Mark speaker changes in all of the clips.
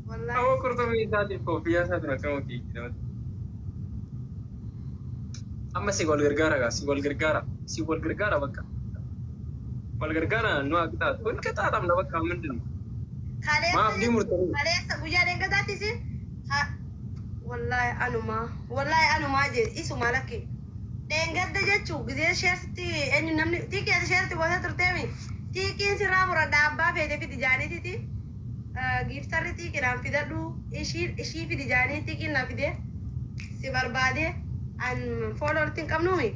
Speaker 1: والله
Speaker 2: أو كرتون ذاتي كوفيا ساتنا كم كي كده أما سيقول غرغارة سيقول غرغارة بكا والغرغارة نوع كده كل كده أنا بكا من دني ما أبدي مرتين
Speaker 1: خلاص بوجارين كده تيسي والله أنا ما جي إيش مالك دينغد جاتشو غزي شرتي إني نمني تيكي هذا شرتي وهذا ترتمي تيكي سيرام ردا أبا في تجاني تي giiftarri tiikidhaan fidadhu ishii fidi jaanii tiikinnaa fide si barbaade an foolorti hin qabnuumi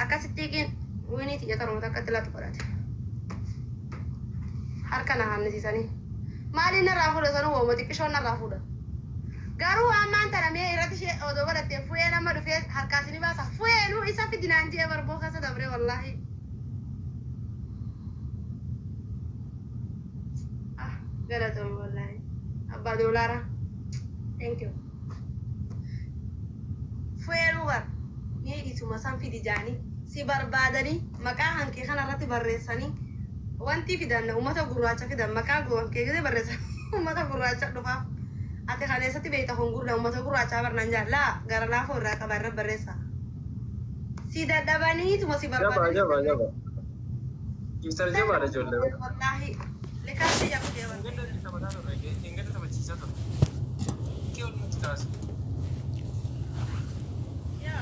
Speaker 1: akkasi tiikiin winii xiyyatarumata akkatti latu godhate harka na hannisiisanii maaliin narraa fuudha sanuu wooma xiqqishoon narraa fuudha garuu ammaan tana mee irratti ishee odoo godhattee fu'ee nama dhufee harkaasini baasa fu'eenuu isa fidinaan jee barboo keessa dabre wallaahi Galatoomi wallahi abbaa doolaara thank you fu'eenuu bar mee isuma san fidi jaanii si barbaadanii maqaa hankee kanarratti barreessanii wanti fidan uummata gurraacha fidan maqaa hankee gisee barreessan uummata gurraacha dhufaaf ati kaleessatti beekta hongurda uummata gurraachaa barnaan jaallaa gara laafoo irraa qaba irra barreessa si dadhabaniituma si barbaadanii
Speaker 2: jaba Mister Jaba ada jodoh
Speaker 1: wallahi lekasi jago dia bang
Speaker 2: enggak ada sama tahu lagi enggak ada sama Cisa tuh kion mutas
Speaker 1: ya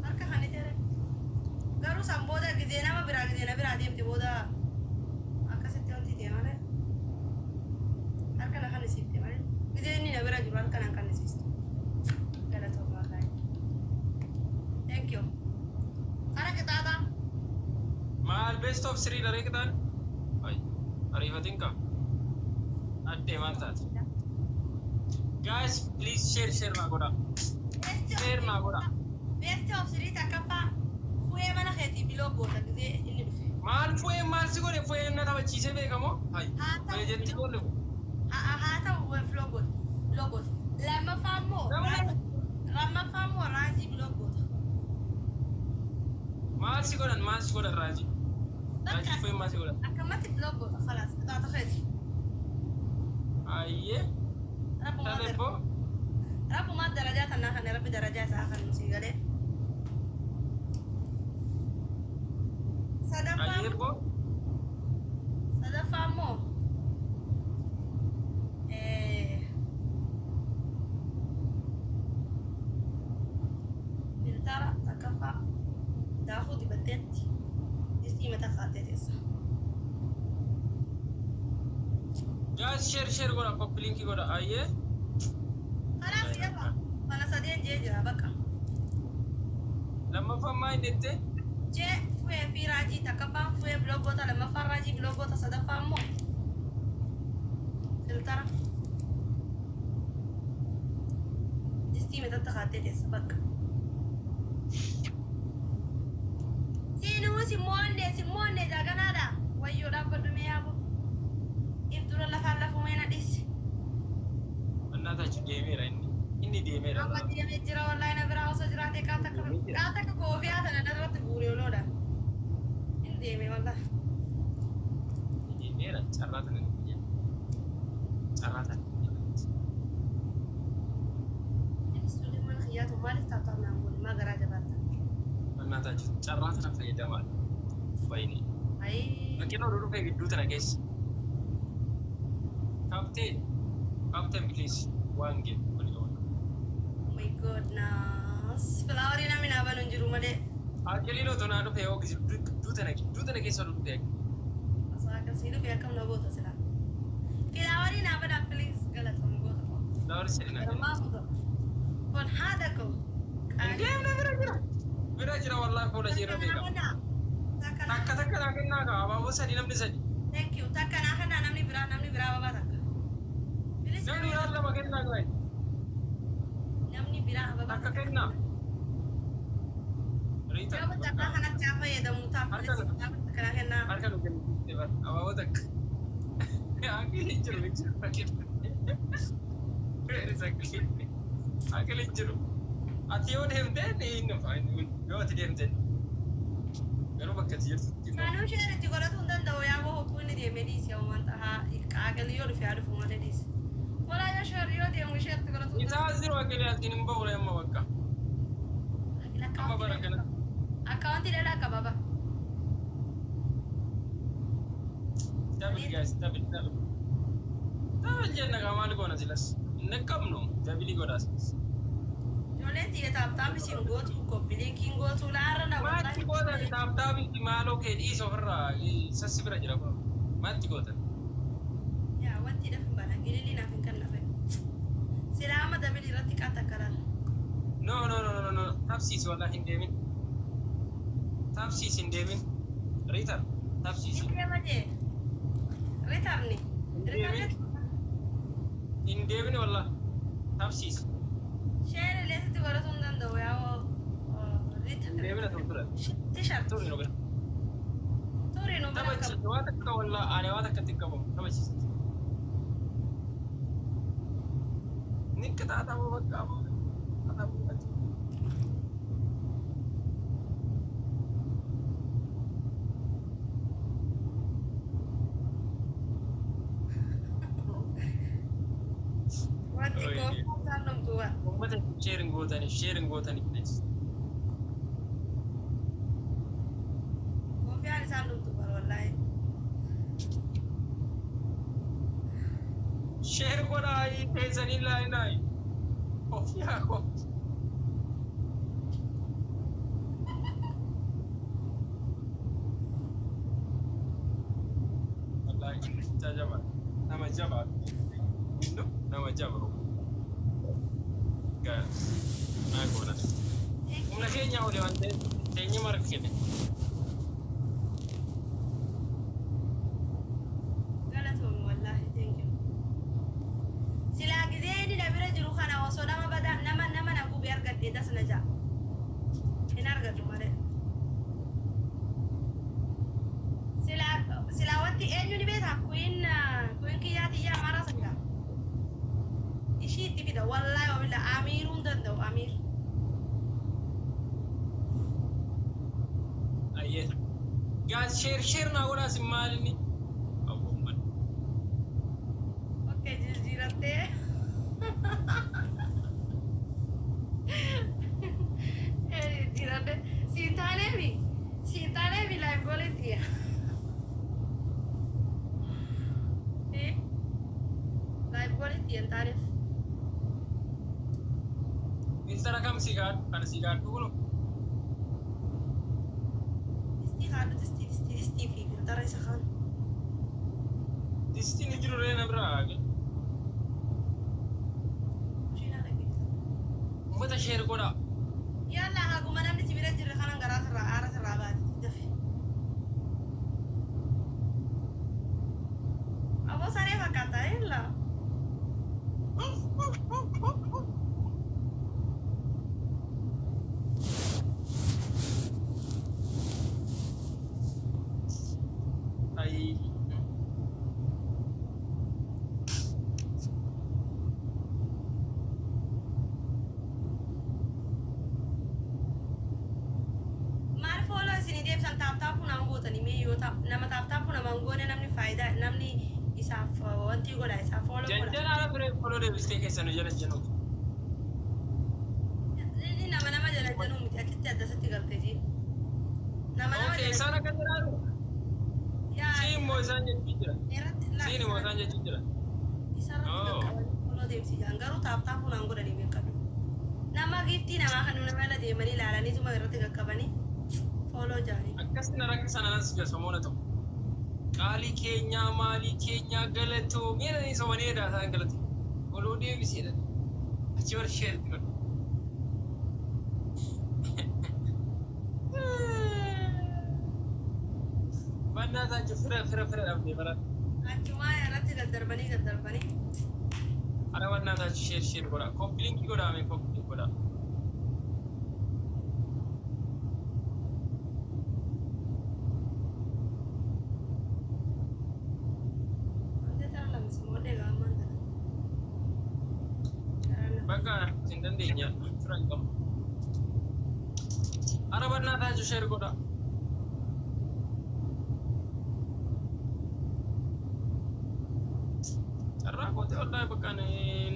Speaker 1: harka hani tere garu samboda gizena ma bira dia mti boda akasete onti dia male harka na hani sitte male gizeni na bira juru harka na kan sitte kala to wallahi thank you ana kita ada
Speaker 2: mal best of Sri dari kita Arifatinka adde mantat guys please share magoda
Speaker 1: best of Sri takapa fuye mana kheti bilogo takze inni dufe
Speaker 2: mal fuye mal sigore fuye na tawa chise be kamo hay fuye jetti gole
Speaker 1: hata uwe flogo logo lama famo raji bilogo
Speaker 2: mal sigore raji fuye mal sigore
Speaker 1: akamati bilogo خلاص قطعت خيتي
Speaker 2: ايه
Speaker 1: ربو ما درجات انا خلي ربي درجات اخر الموسيقى دي صدفة مو بنتارا تكفى تاخذ بدت دي متى خاتت
Speaker 2: guys share goda copy link goda aye
Speaker 1: خلاص يلا انا صديق جي بقى
Speaker 2: لما فما indette
Speaker 1: جي فوي في راجي تكبان فوي بلوغوتا لما فراجي بلوغوتا صدفة مو فلترا دستي متى تخاتي تسبق سيموني دا كندا ويو دا بدمي ابو ibtura lafa mena dis
Speaker 2: annata ci demira inni demira
Speaker 1: amma deme jira wallahi na bira oso jira te kata ko fi ata na darat buri loda inni deme wallahi
Speaker 2: demira charrata ne charrata
Speaker 1: ini sudah man khiyatu malik tata na ngol magara jabata
Speaker 2: annata ci charrata na fayyada mal bayni
Speaker 1: ai
Speaker 2: lakini uru fe giddu tana guys Captain please one game oh
Speaker 1: my goodness flower ina mina banun juru made
Speaker 2: ajelino to na do fe o dutana ke so do fe
Speaker 1: asaka sidu fe kam no bota sila flower ina bada please galat kom bota
Speaker 2: flower sila
Speaker 1: ma so kon hada ko
Speaker 2: game na bira jira wallahi ko da jira be ka takka na kenna ga aba sadi namni sadi
Speaker 1: thank you takka na kana namni bira baba takka
Speaker 2: namni Allah makenna ga
Speaker 1: namni bira baba
Speaker 2: takka kenna rita
Speaker 1: jaba takka kana chapa ya da muta kana kenna
Speaker 2: harka no kenna aba takka akili jiru paket akili jiru ati on hemde ni no fine yo ati hemde garo bakka jiru
Speaker 1: sanu shere ti gola tun dan dawo ya go hokku ni دي مديس يوم انتهى عقل يور في عارف ما مديس ولا يشهر يودي يوم شهر تقرأ
Speaker 2: يتعذر وكل يأتين مبورة يا موكا أما بركنا
Speaker 1: أكاونتي لا كبابا
Speaker 2: تابل جايز تابل جنة كمال كونا سلاس نكمل نوم تابلي كونا سلاس
Speaker 1: Jolenti ya tap sin go to kopili king go to lara na
Speaker 2: mati kota tap di malo ke di sofra sasibra jira ko mati kota
Speaker 1: ya wanti da bana gilili na fin kan na fe silama da bili rati kata kala
Speaker 2: no tafsis wallahi indemin tafsis indemin ritar tafsis
Speaker 1: ya maje ritar ni
Speaker 2: indemin wallahi tafsis
Speaker 1: شير اللي تقول تندم دو يا ريتها
Speaker 2: indemin atultura
Speaker 1: تيشرت
Speaker 2: turi no
Speaker 1: توري نو
Speaker 2: tabachi wata ka walla are wata ka tikabo tabachi nikata ta mo bakka mo ata mo
Speaker 1: wanti ko tanum tua
Speaker 2: ummata sharing gotani please
Speaker 1: ko fi ali sandum tu wallahi
Speaker 2: share goda ai tezani lai of ya ko wallahi tajaba nama jaba no nama jaba ga na gona una kenya ole wante tenyi markene
Speaker 1: غلطهم والله thank you sila gizeni na bira jiru khana waso nama bada nama na ku biar gadde das naja inar gadu mare sila wanti enyu ni beta queen kiyati ya mara sanga ishi tibida wallahi wa billahi amirun dando amir
Speaker 2: aye guys share na gona simalini abumman
Speaker 1: okay jizirate jizirate sintane mi live volunteer live volunteer tarif
Speaker 2: Instagram kam sigat kan sigat dulu
Speaker 1: isti fi tara isakhan
Speaker 2: distini jiru rena brage
Speaker 1: shina lagi
Speaker 2: ummata share goda
Speaker 1: yalla ha kuma nan sibira jirre khana ngara sara ara sara ba dafi abo sare bakata illa
Speaker 2: ai
Speaker 1: mar follow sini deb san tap puna ngota ni me yo tap nama tap puna mangone namni faida namni isaf wanti goda isaf follow goda
Speaker 2: janjana ala pre follow de mistake sanu jana jano
Speaker 1: ini nama jala janu miti akitte ada sati galte ji nama
Speaker 2: okay
Speaker 1: jala
Speaker 2: sana kadararu
Speaker 1: ya
Speaker 2: si mo sanje tijra
Speaker 1: erat la
Speaker 2: si ni mo sanje tijra
Speaker 1: isara
Speaker 2: Oh.
Speaker 1: follow deb si jangaru tap puna ngoda ni me kabi nama gifti nama kanu nama la de mani la ni tuma erat gakkabani follow jani
Speaker 2: akkasina rakka sana nas ga samona to qali kenya mali kenya galato mera ni so wani da san galato olo de bisira achi war share ko banna ta fira abbe bara
Speaker 1: achuma erat gaddarbani
Speaker 2: ara banna ta share gora complete gora me complete gora
Speaker 1: ante tara la mismode ga manda
Speaker 2: baka sindan de nya frangam ara banna ta share gora kote wallahi bakka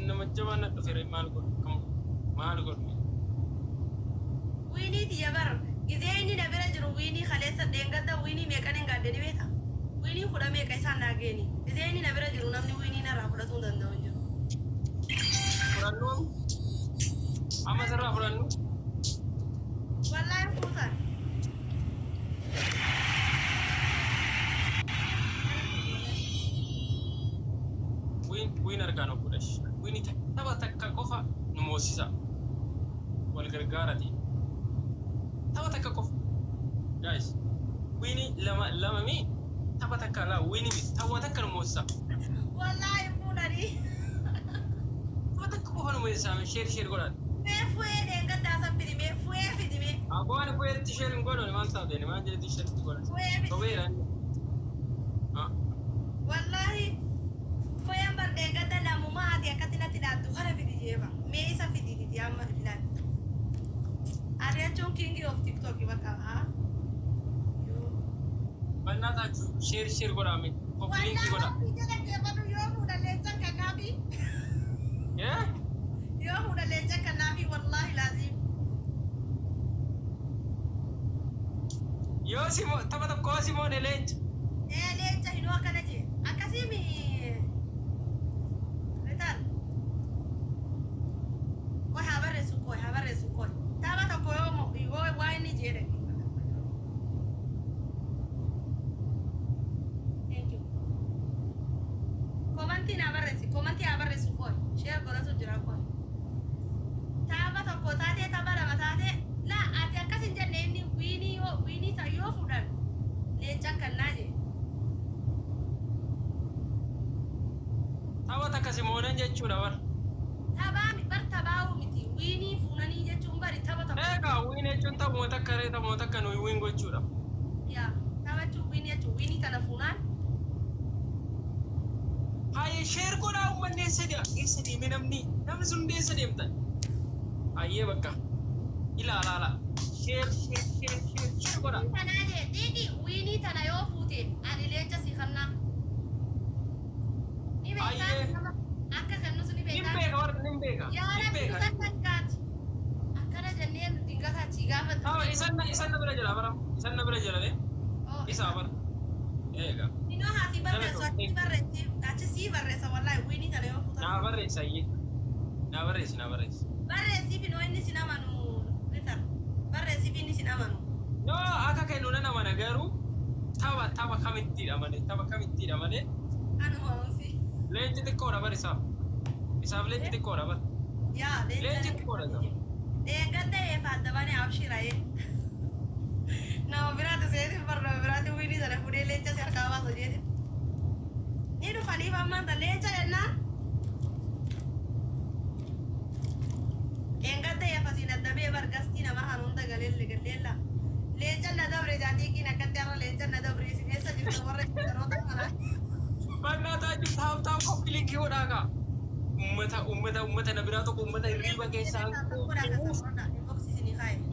Speaker 2: nama jabaan na dhufeere maal godhu maal godhu.
Speaker 1: Winnie tiyabar gizee inni na bira jiru Winnie kaleessa dheengadda Winnie meeqan hin gaadde ni beekta. Winnie kudha meeqa isaan naa geeni gizee inni na bira jiru namni Winnie narraa fudhatuu hin danda'u hin jiru.
Speaker 2: Fudhannu amma sirraa fudhannu.
Speaker 1: Wallahi fuutan.
Speaker 2: Win argaan obboleesh. Winnie tapha takka qofa nu moosisa. Wal gargaarati. Tapha takka qofa. Guys, Winnie lama mi tapha takka la Winnie mi tapha takka nu moosisa.
Speaker 1: Wallahi fuudhani.
Speaker 2: Tapha takka qofa nu moosisa. Share godhan.
Speaker 1: Mee fuudhee dheengaddaa saffidi mee fuudhee fidi mee.
Speaker 2: Abbaan fuudheetti share hin godhan maal taatee maal jedhetti share godhan.
Speaker 1: Fuudhee fidi.
Speaker 2: Sobeeraan.
Speaker 1: Wallahi. Foyan bardeengadda namummaa ati akkatti natti dhaattu kana fidi jeeba. Mee isa fidi amma filan. Ati jechuun king of TikTok bakka haa.
Speaker 2: Bannaa taatu share godhame. Koppiliinki godha.
Speaker 1: Wallahi jala jeebadu yoo fuudha leenca kannaafi. Yoo fuudha leenca kannaafi wallahi laazim.
Speaker 2: Yoo simo tapha tokkoo simoone leenca.
Speaker 1: Leenca hinoo akkana jee. Akkasii mi. Koi. Taba to koyo mo iwo wine jere. Thank you. Komanti abarre su koi. Share gora su jira koi. Taba to ko tate taba la matate. La ati akasin jenne ni wini ta yo fudan. Le jankan naje.
Speaker 2: Taba takasi modan jechuudha war.
Speaker 1: Tabami bar tabawu miti wini funani jechuun bari taba taba.
Speaker 2: Eka wini jechuun taphoota akka nuyi win gochuudha.
Speaker 1: Ya taphachuu wini jechuun wini kana funaan.
Speaker 2: Haye share godhaa uummanni eessa deeme namni sun eessa deemtan. Hayyee bakka ilaala share godhaa.
Speaker 1: Tanaa jee dhiigi wini tana yoo fuute ani leenca si kannaa. Ni beekaa akka kennu suni beekaa.
Speaker 2: Ni beeka warra ni beeka.
Speaker 1: Yaa rabbi kutan takkaati. Akkana jenneen dingataa ci gaafatu.
Speaker 2: Isan na bira jira bara. Isan na bira jira de. Isa bara. Eega.
Speaker 1: Inoo haati barreessu achi sii barreessa wallahi wini tana yoo fuutan.
Speaker 2: Naa barreessa iyyee. Naa barreessi.
Speaker 1: Barreessiif inoo inni sin amanu bitar. Barreessiif inni sin amanu.
Speaker 2: No akka kennu nan amana garuu tapha kamittiidha malee.
Speaker 1: Anuma onsi.
Speaker 2: Leenci xiqqoodha bar isaaf leenci xiqqoodha bar.
Speaker 1: Yaa
Speaker 2: Leenci xiqqoodha isaaf.
Speaker 1: Dheengadda eefaadda bane abshira'ee. Nama biraatu seetiin bar nama biraatu wini sana fuudhee leenca si harkaa baasu jeeti. Ni dhufaniif ammaan tan leenca jennaan. Dheengadda eefasiin addabee bargastii nama hanuunda galeella. Leenca na dabre jaatiikiin akkatti har'a leenca na dabre isin eessa jirtu warra jiroota kanaa.
Speaker 2: Bannaa taaju taa'u koppiliinki godhaa kaa. Uummata na biraa tokko uummata hirriba keessaa.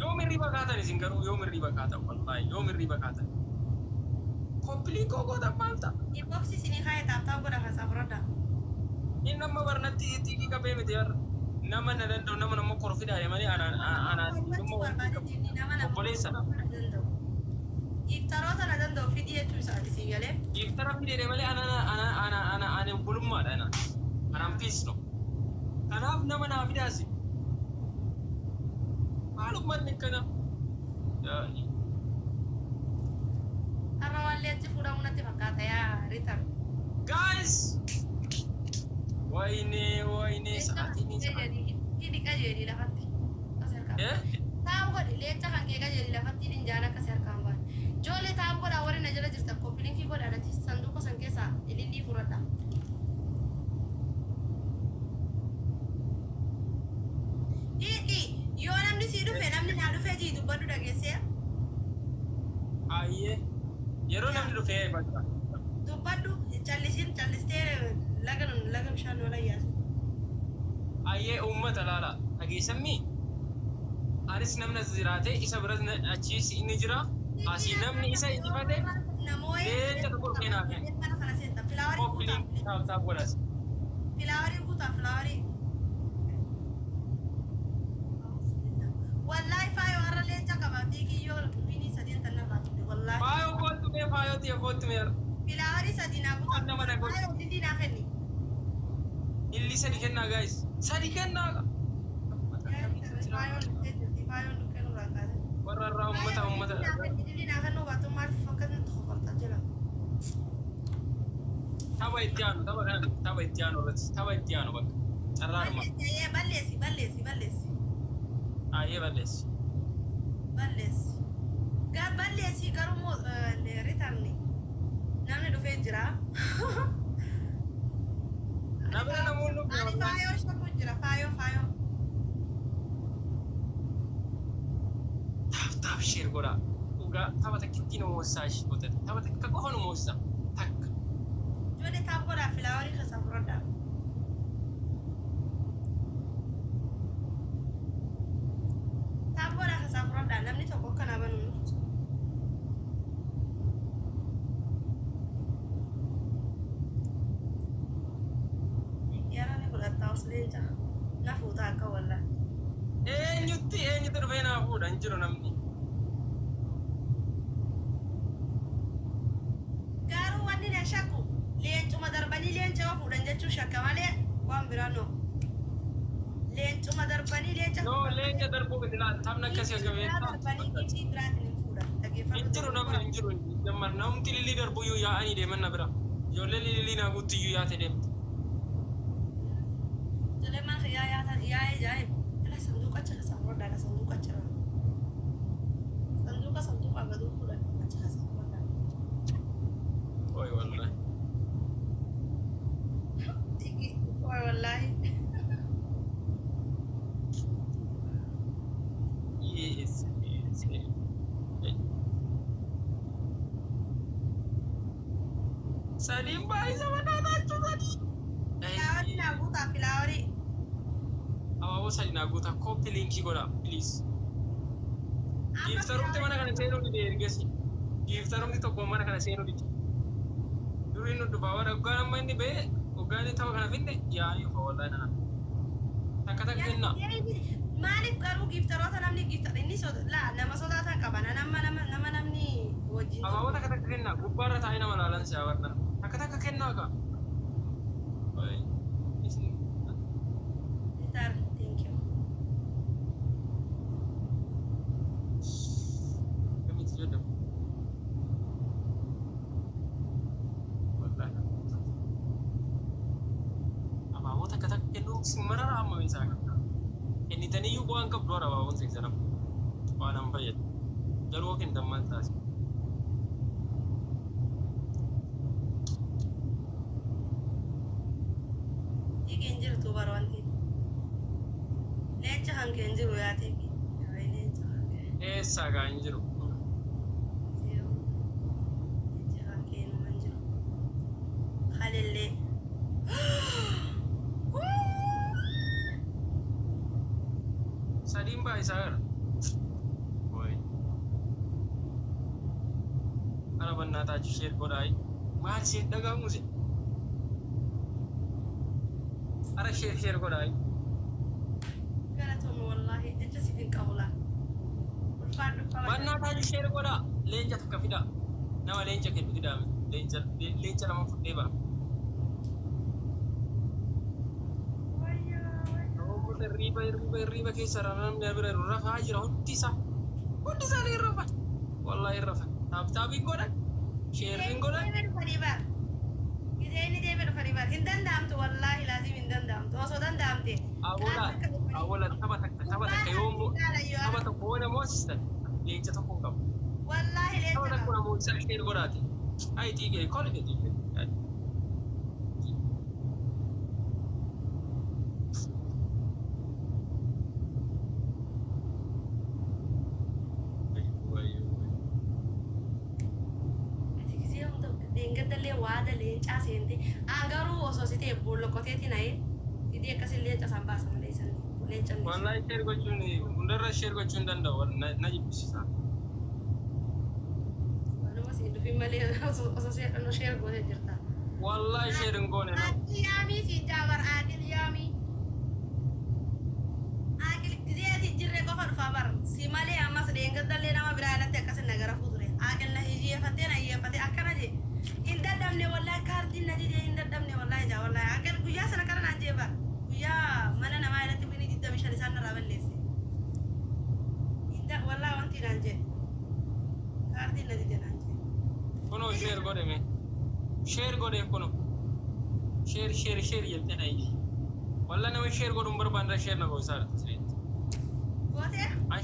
Speaker 2: Yoom hirriba kaatan isin garuu yoom hirriba kaatan wallaahi yoom hirriba kaatan. Koppiliinkoo gootan maal ta'a?
Speaker 1: Inbox isinii kaaye taa'u godha kasaa fudhadha.
Speaker 2: Inni nama barnatti xiqqii qabee miti har'a. Nama na danda'u nama korfiidhaa malee anaan obboleessa.
Speaker 1: Iftaroota na danda'u fidii jechuu isaati si galee.
Speaker 2: Iftara fidee malee ana bulummaadha anaan piisno. Kanaaf nama naa fidaasi. Maalummaan akkana.
Speaker 1: Har'a waan leenci fuudhamu natti fakkaata yaa Ritar.
Speaker 2: Guys! Wayne sa'aatiin.
Speaker 1: Hidhi qajeelii lafatti. Taa'u godhi leenca kan kee qajeelii lafatti hidhin jaan akkasii harkaan baane. Ijoollee taa'u godhaa warri na jala jirtan koppiliinkii godhaadhati sanduuqa san keessaa ilillii furadha. Hidhi yoo namni sii dhufe namni naa dhufee jii dubbadhu dhageessee.
Speaker 2: Ayyee yeroo namni dhufee bakka.
Speaker 1: Dubbadhu callistee laga bishaan wala yaasu.
Speaker 2: Ayyee uummata laala dhageessammii. Anis namni as jiraate isa bira achiis inni jira. Asii namni isa injifate leenca tokko keenaaf. Koppiliin taa'u godhas.
Speaker 1: buta flowery. Wallahi fayo arra lencha kabati ki yo mini sadin tanna ratu wallahi.
Speaker 2: Fayo go to me.
Speaker 1: Flowery sadina buta.
Speaker 2: Anda mana go?
Speaker 1: Fayo dindi na fenni.
Speaker 2: Illi sadi kenna guys. Sadi kenna.
Speaker 1: Fayo dukenu rakade.
Speaker 2: Warra ummata.
Speaker 1: Dindi na kanu batu mar fakat tkhfarta jala.
Speaker 2: Taba ittiano bak. Arrarma.
Speaker 1: Ballesi.
Speaker 2: Aye ballesi.
Speaker 1: Ballesi garumo le ritarni. Namni do fejra.
Speaker 2: Namni namunnu.
Speaker 1: Ani fayo shako jira fayo.
Speaker 2: Tap share goda. Uga taba takittino mosashi goda. Taba takka qofanu mosa. Tak.
Speaker 1: Jode tab goda filawari khasafroda. Tab goda khasafroda namni tokko kana banu. Yara ni goda tawslenja. Nafuta ka walla.
Speaker 2: Nyutti rufena fuda njiro namni.
Speaker 1: Garu wani na shaku. Leencu madarbani leenca wa fudan jechu shakka malee waan biraa no. Leencu madarbani leenca.
Speaker 2: No leenca darbu bidila tamna kasi agabeeta.
Speaker 1: Darbani gifti biraatin hin fuudhan.
Speaker 2: Injiru namni injiru jammar namti lilli darbu yu yaa'ani deemanna bira. Ijoollee lilli naa guutti yu yaate deemti.
Speaker 1: Suleman yaa'ee jaa'e. Ila sanduuqa achi keessa fuudhaa la sanduuqa achi irra. Sanduuqa gaduu fuudhan achi keessa fuudhaa.
Speaker 2: Oy wallahi.
Speaker 1: Wallahi.
Speaker 2: Yes. Salim bai sama nanachu tadi.
Speaker 1: Filawari na buta filawari.
Speaker 2: Awawo sadi na guuta copy linki goda please. Giftarumti mana kana seenu di ergesi. Giftarumti tokko mana kana seenu di. Duri nu dubawara gana mandi be ogani tawa kana finne yaani fa wallahi nana. Takata kenna.
Speaker 1: Maaliif garuu giftaroota namni giftar inni la nama sodaatan qabana nama namni wajjin.
Speaker 2: Awawo takata kenna gubbarra taa'ina malaalan siyaawarna. Takata kenna ka. Oi.
Speaker 1: Gitar, thank you.
Speaker 2: Kami jodoh. Wallahi. Awawo takata kennu simarara amma misalnya. Ini tani yu buang ke dua rawa untuk sana. Wanam bayar. Jaru kin teman tas.
Speaker 1: Genjir tu baru anti. Lenca hang genjir ya tepi. Lenca.
Speaker 2: Saga injuru.
Speaker 1: Lenca hang gen manjur. Khalille.
Speaker 2: Sadim bay sar. Oi. Ana banna ta ci share godai. Ma ci daga musi. Ara share godai.
Speaker 1: Galatum wallahi ita sifin qawla.
Speaker 2: Banna ta ci share goda. Lenja ta kafida. Nawa lenja ke bidida. Lenja lama fudde ba. Riba ke saranan biar rafa aja hundisa ni rafa wallahi rafa tapi goda sharing goda
Speaker 1: ini dia berfaribar hindan dam tu wallahi lazim hindan dam tu so dan dam te
Speaker 2: awala tabata kayomo tabata bona mosta lenja to kokam
Speaker 1: wallahi lenja
Speaker 2: tabata kuna mo share goda ti ai tige quality ti wallahi share gochuni undara share gochun danda naji bisisa
Speaker 1: wala mas indo fi mali associate no share go jirta
Speaker 2: wallahi share ngone na
Speaker 1: yami si jawar adil yami qofa dhufaa bar si malee ammas deengadallee nama biraa irratti akkas nagara fuuture aqalla hiyyeeffatee na hiyyeeffatee akkana jee hin dadhabne wallahi kaartiin na didee hin dadhabne wallahi jaa wallahi aqal guyyaa sana kana naan jee bar guyyaa mana namaa irratti winii 25 isaan narraa balleesse wallahi wanti naan jee kaartiin na didee naan jee
Speaker 2: kono share godhe kono share jettee na iyyi walla nama share godhuun barbaanda share na goosaa
Speaker 1: goote
Speaker 2: an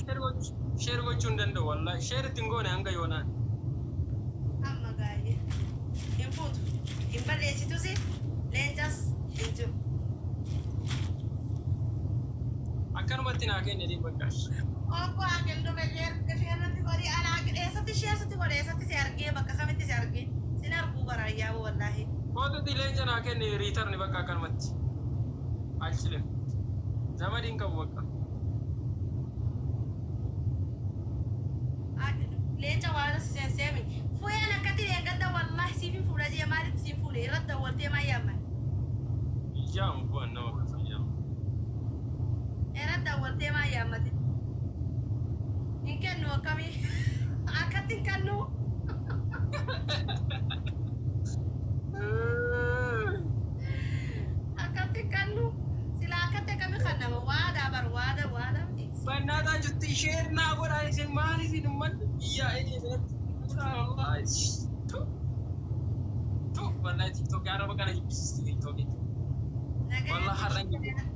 Speaker 2: share gochuu hin danda'u walla share ittiin goone hanga yoonaan
Speaker 1: amma gaayee hin fuutu hin balleessitusi leencas hin jiru
Speaker 2: akkanumatti naa kenne dhibba qash
Speaker 1: obbo Aqil dhufe sheerratti godhi ana Aqil eessatti godhe si argee bakka kamitti si argee sin arguu barayyaa wallaahi
Speaker 2: kootutti leenca naa kenne riitarni bakka akkanumatti alchilen zamadiin qabu bakka
Speaker 1: leenca waana seemi fuyaan akkatti eeggadda wallahi siifin fuudha jee maalitti siin fuudhe irratti dawwaltee maayyaamman
Speaker 2: ijaamu bu'an nama kasa ijaamu
Speaker 1: irratti dawwaltee maayyaammati hin kennu akkamii akkatti hin kennu akkatti hin kennu sila akkatti akkamii kannama waada bar waada
Speaker 2: bannaataa jirti isheen naa godhaa isheen maaliif hin ummanne biyyaa eenyuutti wallahi tiktok araba kana jibbisiisti tiktokitti wallah har'an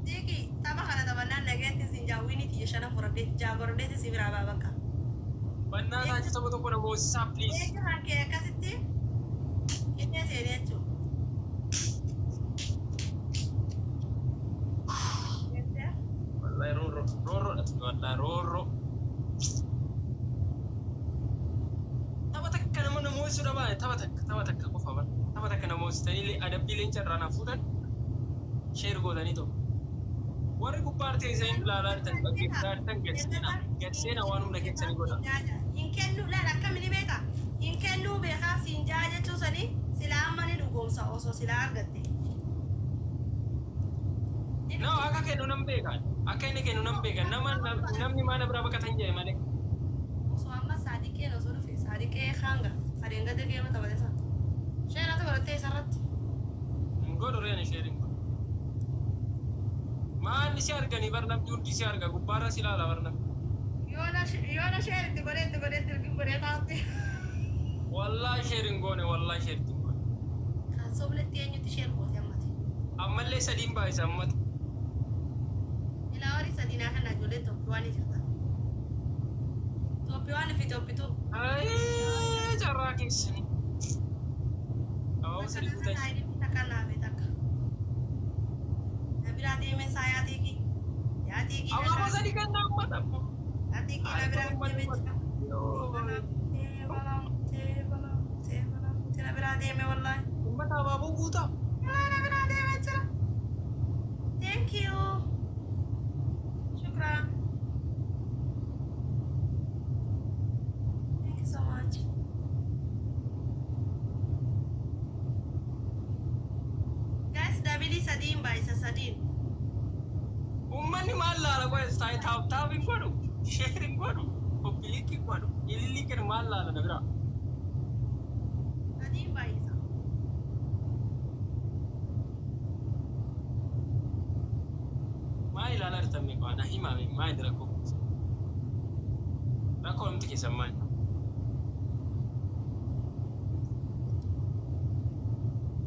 Speaker 1: diki tapha kana taphannaan nageetti siin jaawwiniiti shana furadheeti jaagoradheeti si biraa baa bakka
Speaker 2: bannaataa jirta tokko na moosisaa please
Speaker 1: eegi hankee akkasitti qixxee seenee jechuu
Speaker 2: wallahi roorro wallahi roorro tapha takka nama namoosuu dhabaa tapha takka qofa bara tapha takka namoositanii adabbii leenca irraa na fuudhan sheer godhanii ta'u warri gubbaa teessanii ilaalaa jirtan dhaggeeffataa jirtan gadseena waan humna keessanii godha
Speaker 1: hin kennu laala akkamini beeka hin kennuu beekaa siin jaa jechuusanii silaa amma ni dhugoomsa osoo silaa argatte
Speaker 2: no akka kennu nan beekan akka inni kennu nan beekan namni maana biraa baqatan jee malee
Speaker 1: osoo amma saadiqeen osoo dhufe saadiqee hanga adeengate geema taphatesa sheerata godhattee isarratti
Speaker 2: hin godhu reena sheerin maanni si arganii bar namni hundi si arga gubbaarra si ilaala bar namni
Speaker 1: yoona sheeritti godheetti ilgin godhee taatti
Speaker 2: wallahi sheerin goone wallahi sheeritti goone
Speaker 1: kan sobletti eenyutti sheer goote ammati
Speaker 2: ammallee sadiin baay'isa ammata
Speaker 1: ilaa horii sadinaa kana ijoollee Itoophiyaan ni jirta Itoophiyaan fi Itoophituu
Speaker 2: carraa keessanii abaaboo sadii guutaa
Speaker 1: takka naafe takka na biraa deemee saa yaatiiki
Speaker 2: abaaboo sadii kan naammata
Speaker 1: yaatiiki na biraa deemee jira na biraa deemee wallaahi
Speaker 2: ummata abaaboo guutaa
Speaker 1: na biraa deemee jira thank you shukran thank you so much guys dabili sadiin baay'isa sadiin
Speaker 2: ummanni maal laala qoe taaphin godhu sheerin godhu koppilikki godhu ilillikin maal laala na biraa
Speaker 1: sadiin baay'isa
Speaker 2: maa ilaalaa jirtan meeqa na himaame maa inni rakkoo namti keessan maal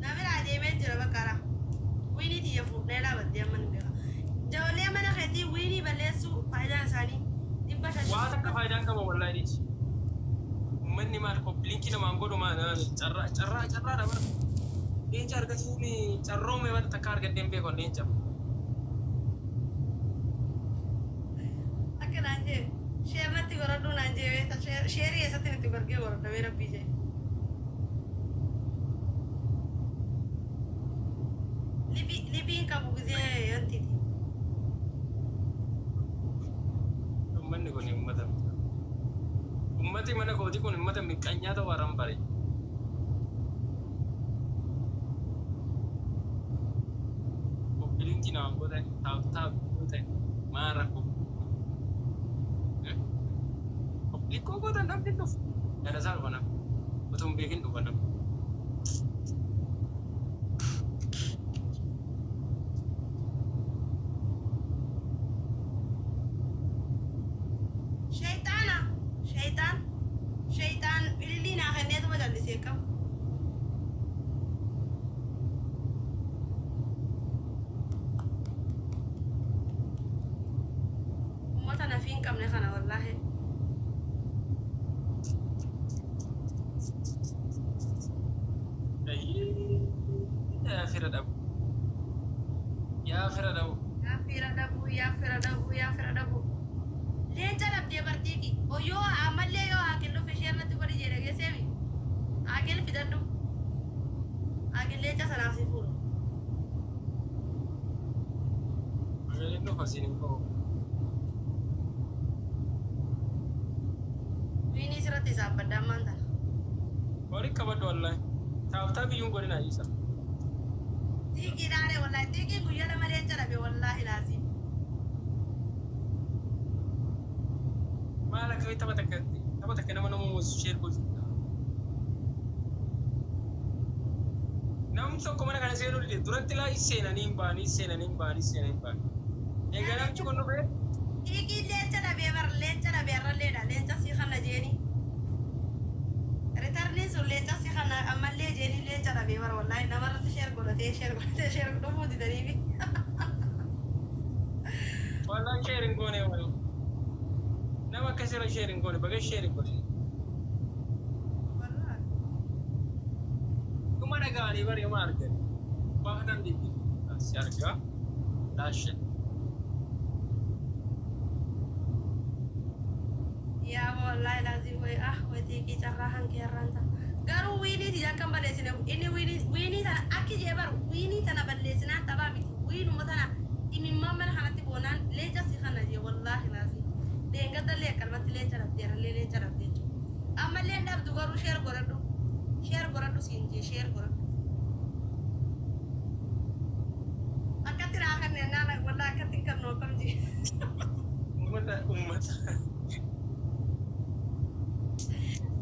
Speaker 1: namira adeemee jira bakkaara wiinii tiyya fuudhee dhaabattee amma ni beeka ijoollee mana keetii wiinii balleessuu faayidaan isaanii dhibba shan
Speaker 2: waa takka faayidaan qaba wallahi dhiisi ummanni maal koppilinki namaan godhu carraa dabara leenca argatuun carroome wanta takka argadeen beekon leenca
Speaker 1: akka naan jee sheernatti gorodhuu naan jee sheerii eessatti itti gorgee gorodhamee rabbii jee libiin qabu gizee yantiti
Speaker 2: ummanni kun ummati mana kooti kun ummata miqqanyaa ta'uu haran bare koppilinki namaan godhan taa'u ta'e maan rakkoo Likkoo gootan namni dhufu. Yaada isaa dhufa nama. Otoo hin beekin dhufa nama.
Speaker 1: Shayxaana. Shayxaan ilillii naa kenneetuma jallisee qabu. Uummata nafi hin qabne kana wallaahi.
Speaker 2: Yaa fira dhabu. Yaa fira dhabu.
Speaker 1: Yaa fira dhabu. Leenca dhabdee bartiiki. Yoo ammallee yoo haaqil dhufe ishee irratti godhi jedhe geesseemi. Haaqil fidadhu. Haaqil leenca sanaaf si fuudhu.
Speaker 2: Magaalin dhufa siin hin qabu.
Speaker 1: Wiinii sirratti isaaf baddaan maan tana.
Speaker 2: Horii qabadhu wallaahi. Taaftaa biyyuun godina isa.
Speaker 1: Tiikii dhaare wallaahi. Tiikiin guyyaa lama leenca dhabe wallaahi laasiin.
Speaker 2: Maal akka tapha takka nama muuzisu sheer gochuudha. Namni tokko mana kana seenuu dide duratti laa seenanii hin baanii. Egaa namchi kun dhufee
Speaker 1: Tiikiin leenca dhabee bara leenca dhabee irralleedha. Leenca sii kana jeeni. Ritarniin sun leenca sii kana ammallee jeeni leenca dhabee bara wallaahi namarratti sheer godhatee dhufuu didaniifi.
Speaker 2: wallaan sheer hin goone wal. Nama akkasirra sheer hin goone baga sheer hin goone. Dhuma dhaga'anii bari homaa argan. Baafatan dhiibbi. Asi argaa. Laashee.
Speaker 1: Yaa wallahi lazim way tiikii carraa hankee irraanta. Garuu wiiniiti akkan balleessine inni wiinii tana akki jee baru wiinii tana balleessinaan taphaa miti. Wiinuma tana imimmaan mana kanatti boonaan leenca si kana jee wallahi lazim. Deengadallee akkanumatti leenca dhabdeerallee leenca dhabdee jiru. Ammallee dhabdu garuu sheer godhadhu. Sheer godhadhu siin jee sheer godhadhu. Akkatti naa kanneen naana wallahi akkatti hin kannoo akkam jee.
Speaker 2: Ummata.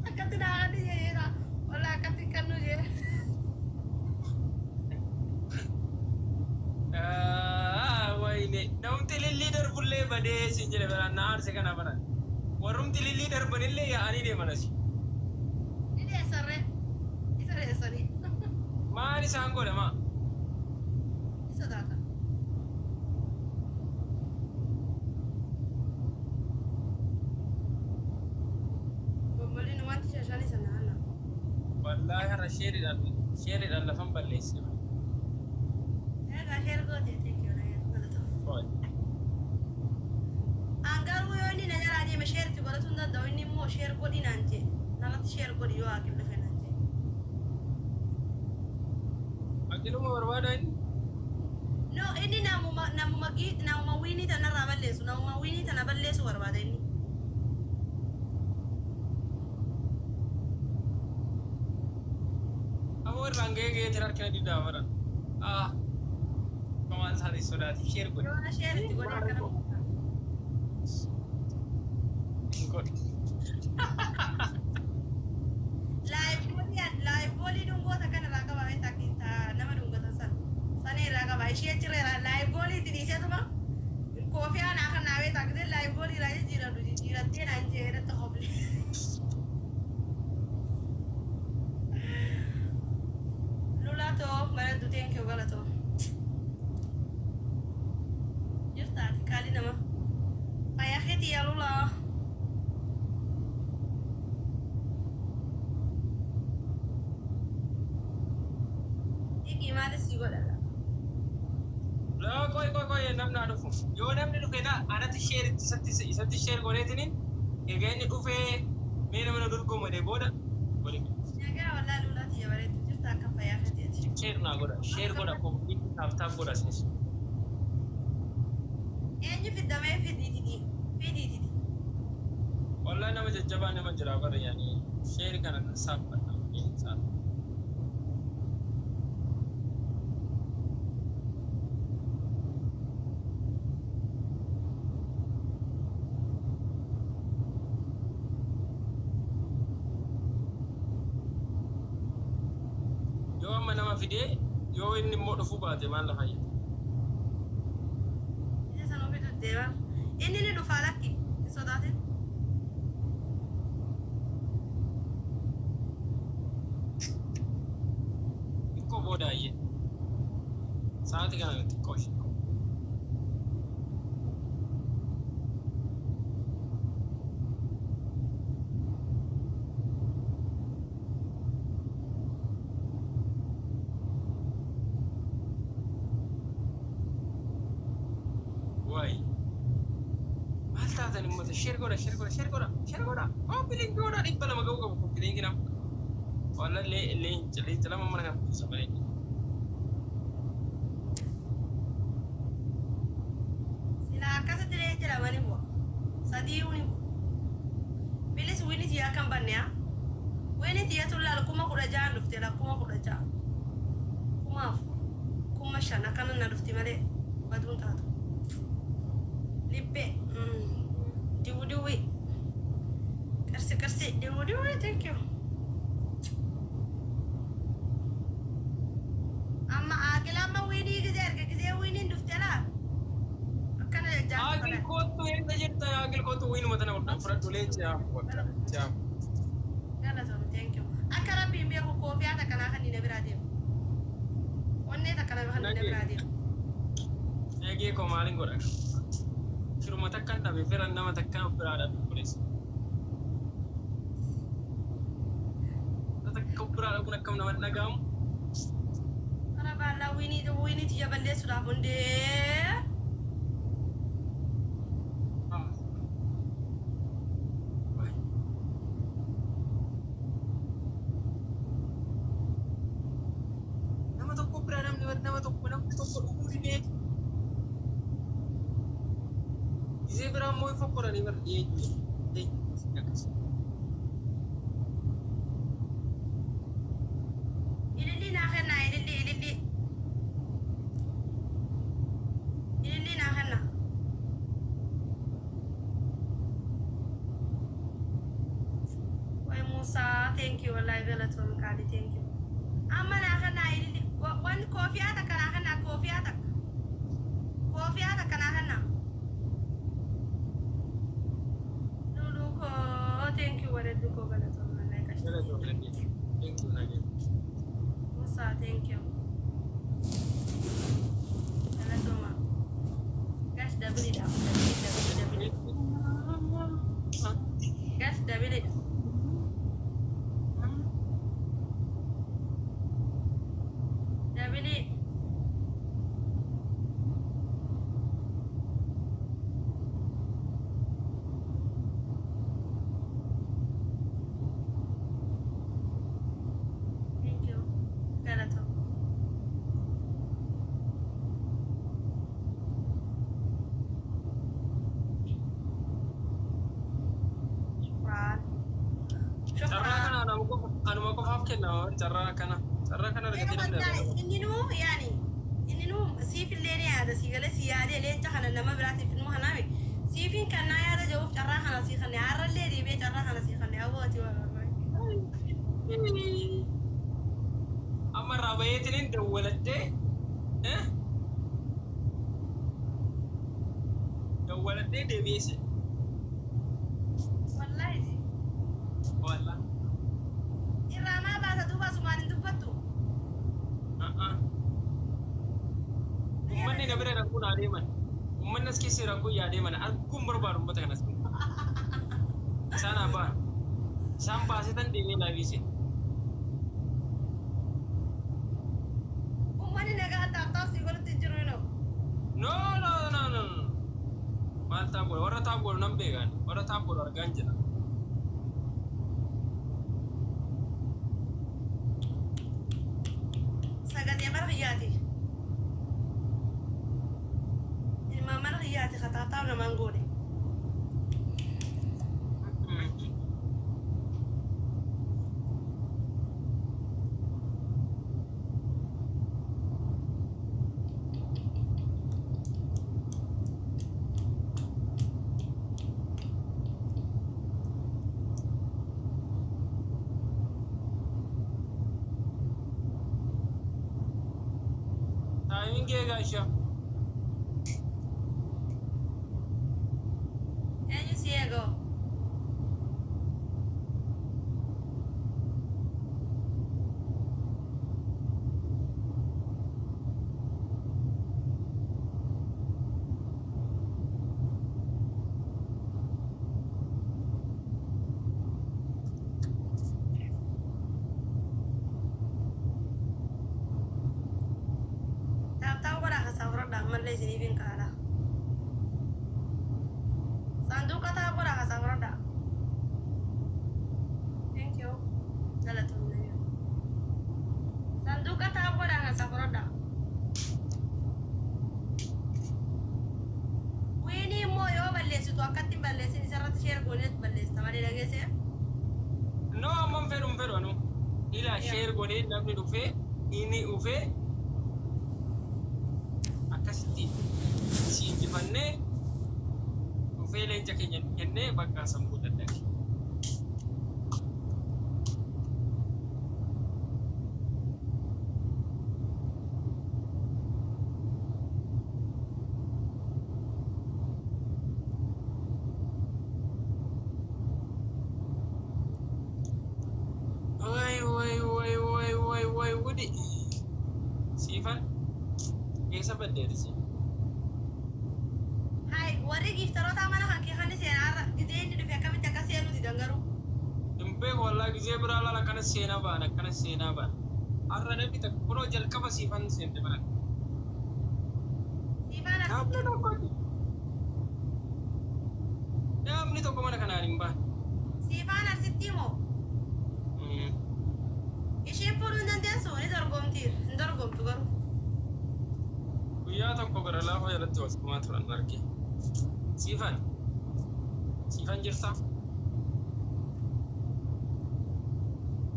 Speaker 1: Akkatti naa kanneen jeera wallahi akkatti hin kannoo jee.
Speaker 2: Wayne namti lillii darbullee badee siin jedhe baraan na aarse kana baran. Warrumti lillii darbanillee yaa'anii deeman asi.
Speaker 1: Ni deessarree. Isa deessanii.
Speaker 2: Maal isaan godha maa?
Speaker 1: Isa taata. Bommoliin wanti shashan isa naanna.
Speaker 2: Wallaahi har'a sheeridhaan lafan balleesse.
Speaker 1: Egaa sheer gootee teekee wala Angaruu yoo inni na jalaa deeme sheeritti godhatu hin danda'u inni immoo sheer godhi naan jee namatti sheer godhi yoo haaqil dhufe naan jee.
Speaker 2: Aqiluma barbaadaa inni?
Speaker 1: No inni namuma wiinii tanarraa balleessu namuma wiinii tana balleessu barbaada inni.
Speaker 2: Amma irraan ga'ee harkina diddaa baran. Komaan isaanii sodaati sheer godhe.
Speaker 1: Yoo na sheeritti godhe akkana. Laayibboolii dungoota kanarraa qaba beektaa nama dungootan sana irraa qaba ishee cirreera laayibboolii itti dhiiseetuma koofii aanaa kan naa beektaa gisee laayibboolii irraa jijjiirattee naan jee irratti hobli. Lulatoo bareeddu teenkee galatoo. Jirtaati qaalii nama. Fayyaa keetii yaa lulaa. Gimana sih gue dah?
Speaker 2: Lo koi namna dhufu. Yoo namni dhufe na anatti sheer isatti sheer godheetiniin egaa inni dhufe mee nama na dorgomade booda waliin.
Speaker 1: Nyaga wala lulati ya bareedu jirta akka fayyaa keetii.
Speaker 2: Sheer naa godha kompiit taaf godha sinis.
Speaker 1: Eenyu fiddamee fidiititi.
Speaker 2: Wallahi nama jajjabaa nama jira bara yaani sheer kana saaffata insaan. fidee yoo inni immoo dhufuu baate maal lafa fayyada?
Speaker 1: Isa sana ofiitu deema. Inni ni dhufaa lakki hin sodaatin.
Speaker 2: Xiqqoo boodaayyee sa'aatii kana xiqqoo ishee. Share goda. Oh, pilih goda di bala magaw ko pilih gina. Wala le chala mana kan sabay. Sila kasa dire jala wani mo. Sadi uni mo. Bilis wini dia kan bannya. Wini dia tulal kuma kuda jan lufte la kuma kuda jan. Kuma shana kana na lufte male badun ta. Lippe. Diwi. Kersi diwi, thank you. Amma agilama wini gizer wini duftela. Akkana jaa. Agil kotu enda jetta agil kotu wini matana udah front dule jam. Gala so thank you. Akara bimbe ko kopi ata kana kan ni berade. Onne ta kana kan ni berade. Egi ko malin gora. Rumah takkan tapi Firan nama takkan berada di polis. Tapi kau berada pun akan nama nagam. Karena bala wini dia balik sudah munde. Nama tu kau berada nama tu umur ini. Zebra muy foco la nivel de Ilili na kena ilili na kena Wai Musa thank you wallahi bela tuan kali thank you amma na kena ilili one coffee ata kana kena coffee ata kana kena Thank you, Walet Duko Galaton. Thank you, Nagin. Musa, thank you. Galatoma. Gas double it up. Gas double it. Double it. Cara kana ini nu si filleri ada si gale si ada le takana nama berarti film hanawi si fin kana ya ada jawab cara kana si kana arra le di be cara kana si kana awati wa amar rabaytin dawalate dawalate de bese wallahi Irama bahasa tu bahasa mana tu betul. Umman ni nabere rangku nade man. Umman nas kisi rangku ya de man. Aku berbaru mata kanas. Sana apa? Sampah setan di ni lagi sih. Umman ni negara tak sih kalau tujuh no. No. Mata bol, orang tak bol nampe kan. Orang tak bol orang ganja. Kata-kata nama gue. Timing kee gaasha.
Speaker 1: Eenyu si eegoo? Tahu kau dah kasar dah malah sini bingkara. Sanduk kata aku dah kasar dah. Thank you. Jalan tu ni. Sanduk kata aku dah kasar dah. Wini moyo balis tu akan timbalis ini serat share gonet balis. Tamari lagi sih.
Speaker 2: No, amman feru anu. Ila share godee namni dhufee inni dhufee akkasitti si injifannee dhufee leenca keenya kennee bakka sammuu dadhabee. Wudi siifan keessa baddeerisi.
Speaker 1: Hai, warri giftaroota mana kan kee kan seenaa gizee inni dhufe akkamitti akka seenu si dangaru.
Speaker 2: Dhimbee wallaa gizee biraa laala akkana seenaa ba'an akkana seenaa ba'an. Har'a namni takka kunoo jalqaba siifan seente mana.
Speaker 1: Siifaan as
Speaker 2: Namni tokko mana kanaan hin ba'an.
Speaker 1: siifaan asitti moo? Isheen fuudhuu hin dandeessu ni dorgomtiir hin dorgomtu garuu.
Speaker 2: Guyyaa tokko gara laafaa jalatti wasumaa turan arge. Siifan jirtaa?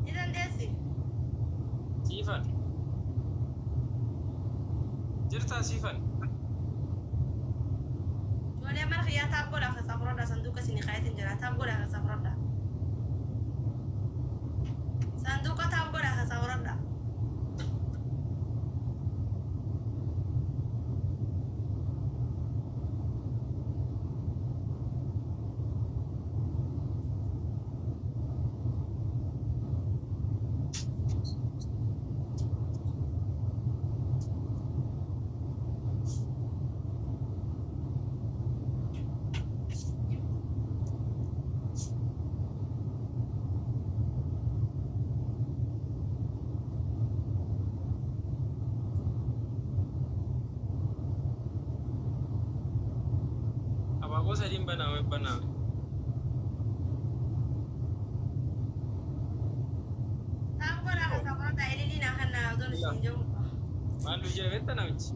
Speaker 1: Ni dandeessi.
Speaker 2: Siifan jirtaa siifan?
Speaker 1: Ijoollee mana xiyyaa taa'ab godhaa keessaa furadhaa sanduuqa isin kaayatiin jira taa'ab godhaa keessaa furadhaa. Sanduuqa taa'ab godhaa keessaa furadhaa.
Speaker 2: Abaaboo sadiin baname.
Speaker 1: Taa'ab godhaa keessaa furadhaa ililiin akka naa odoon isin jiru.
Speaker 2: Maallu jebeetta namichi?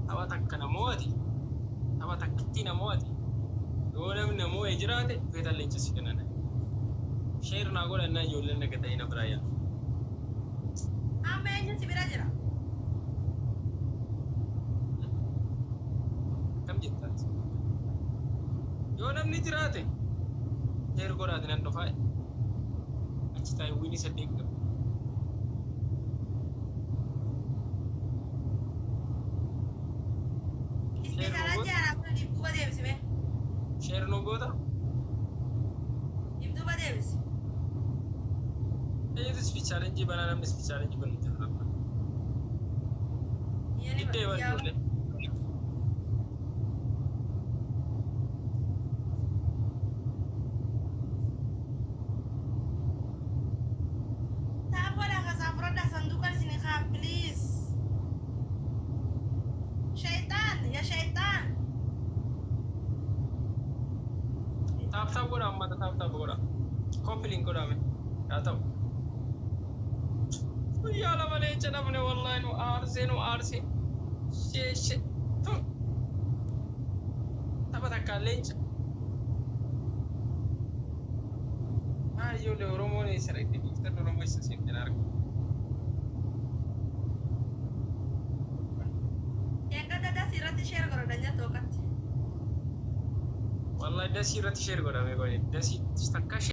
Speaker 2: Tapha takka namooti. Tapha takkitti namooti. Yoo namni namoo jiraate feetan leencisi kennan. Sheer naa godhannaa ijoolleen naga ta'e na biraa yaa.
Speaker 1: Amma eenyuun si bira jira?
Speaker 2: Akkam jettaati? Yoo namni jiraate sheer godhaate nan dhufaa. Achi taa'e wiini saddeet qabu.
Speaker 1: Isni karaa jaalaa kun dibduuba deebisime.
Speaker 2: Sheer nu goota?
Speaker 1: Dibduuba deebisi.
Speaker 2: Eenyutu ispichaalenjii banaa namni ispichaalenjii banuuti irraa? Diddee ijoollee.
Speaker 1: Taa'ab godhaa keessaa furadhaa sanduuqa isin kaa please. Shaytaan yaa shaytaan.
Speaker 2: Taap godhaa ammata taap godhaa. Koppiliin godhaame. Haa ta'u. Guyyaa lama leenca dhabne wallaahi nu aarse. Shee. Tapha takkaan leenca. Maal ijoollee Oromoon eessa dhaqxe biiftan Oromoo eessa seentee arga.
Speaker 1: Eeggata dasii irratti sheer godhadhan jettu akkatti.
Speaker 2: Wallaahi dasii irratti sheer godhame godhe. Dasii takka